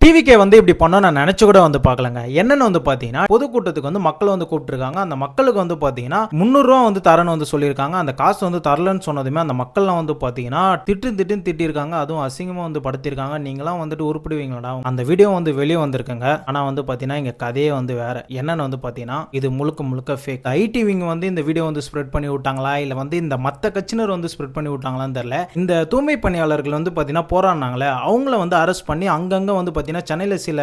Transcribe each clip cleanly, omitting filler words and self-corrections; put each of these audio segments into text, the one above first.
TVK வந்து இப்படி பண்ணோம் நான் நினைச்சு கூட வந்து பார்க்கலங்க. என்னன்னு வந்து பார்த்தீங்கன்னா, பொதுக்கூட்டத்துக்கு வந்து மக்கள் வந்து கூப்பிட்டுருக்காங்க. அந்த மக்களுக்கு வந்து பார்த்தீங்கன்னா, ரூ. 300 வந்து தரேன்னு வந்து சொல்லியிருக்காங்க. அந்த காசு வந்து தரலன்னு சொன்னதுமே அந்த மக்கள்லாம் வந்து பார்த்தீங்கன்னா, திட்டுன்னு திட்டியிருக்காங்க. அதுவும் அசிங்கமா வந்து படுத்தியிருக்காங்க. நீங்கலாம் வந்துட்டு உருப்பிடுவீங்களாடா? அந்த வீடியோ வந்து வெளிய வந்திருக்குங்க. ஆனா வந்து பார்த்தீங்கன்னா, இங்க கதையே வந்து வேற. என்னன்னு வந்து பார்த்தீங்கன்னா, இது முழுக்க முழுக்க ஃபேக். ஐடி விங் வந்து இந்த வீடியோ வந்து ஸ்ப்ரெட் பண்ணி விட்டாங்களா? இல்ல வந்து இந்த மத்த கட்சியினர் வந்து ஸ்ப்ரெட் பண்ணி விட்டாங்களான்னு தெரியல. இந்த தூய்மை பணியாளர்கள் வந்து பார்த்தீங்கன்னா போராடினாங்களே, அவங்கள வந்து அரெஸ்ட் பண்ணி அங்கங்க வந்து பார்த்தீங்கன்னா சென்னையில சில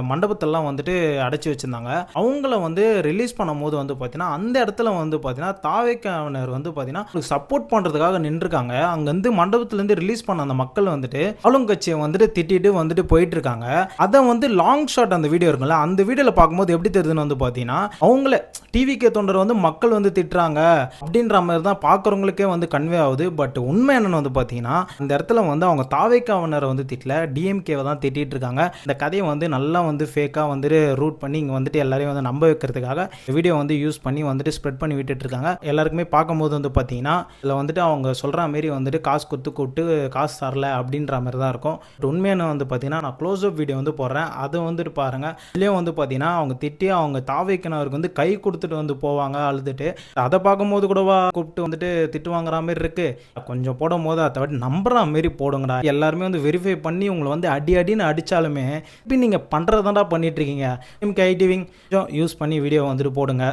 மண்டபத்தெல்லாம் வந்துட்டு அடைச்சு வச்சிருந்தாங்க. அவங்கள வந்து ரிலீஸ் பண்ணும்போது வந்து பார்த்தீங்கன்னா, அந்த இடத்துல வந்து பார்த்தீங்கன்னா, தாவேக்காவினர் வந்து பார்த்தீங்கன்னா, சப்போர்ட் பண்றதுக்காக நின்றுருக்காங்க. அங்கருந்து மண்டபத்திலேருந்து ரிலீஸ் பண்ண அந்த மக்கள் வந்துட்டு ஆளுங்கட்சியை வந்துட்டு திட்டிட்டு வந்துட்டு போயிட்டு இருக்காங்க. அத வந்து லாங் ஷாட் அந்த வீடியோ இருக்குல்ல, அந்த வீடியோல பார்க்கும்போது எப்படி தெரியுதுன்னு வந்து பார்த்தீங்கன்னா, அவங்களே டிவிகே தொண்டர் வந்து மக்கள் வந்து திட்டுறாங்க அப்படின்ற மாதிரி தான் பார்க்குறவங்களுக்கே வந்து கன்வே ஆகுது. பட் உண்மை என்னன்னு வந்து பார்த்தீங்கன்னா, அந்த இடத்துல வந்து அவங்க தாவேக்காவினரை வந்து திட்டல, டிஎம்கேவை தான் திட்டிட்டு இருக்காங்க. இந்த கதையை வந்து நல்லா வந்து ஃபேக்காக வந்துட்டு ரூட் பண்ணி இங்கே வந்துட்டு எல்லாரையும் வந்து நம்ப வைக்கிறதுக்காக வீடியோ வந்து யூஸ் பண்ணி வந்துட்டு ஸ்ப்ரெட் பண்ணி விட்டுட்டு இருக்காங்க. எல்லாருக்குமே பார்க்கும்போது வந்து பார்த்தீங்கன்னா, இதில் வந்துட்டு அவங்க சொல்கிற மாரி வந்துட்டு காசு கொடுத்து கூப்பிட்டு காசு தரல அப்படின்ற மாதிரி தான் இருக்கும். பட் உண்மையான வந்து பார்த்தீங்கன்னா, நான் க்ளோஸ் அப் வீடியோ வந்து போடுறேன், அதை வந்துட்டு பாருங்கள். இதுலேயும் வந்து பார்த்தீங்கன்னா, அவங்க திட்டி அவங்க தாவேக்கினவருக்கு வந்து கை கொடுத்துட்டு வந்து போவாங்க அழுதுட்டு. அதை பார்க்கும்போது கூடவா கூப்பிட்டு வந்துட்டு திட்டு வாங்குற மாதிரி இருக்கு. கொஞ்சம் போடும் போது அதை விட்டு நம்புற மாரி போடுங்கடா. எல்லாருமே வந்து வெரிஃபை பண்ணி உங்களை வந்து அடின்னு அடித்தாலுமே இப்போ நீங்கள் பண்ணுறதாண்டா பண்ணிட்டு இருக்கீங்க. ஐடி விங் யூஸ் பண்ணி வீடியோ வந்துட்டு போடுங்க.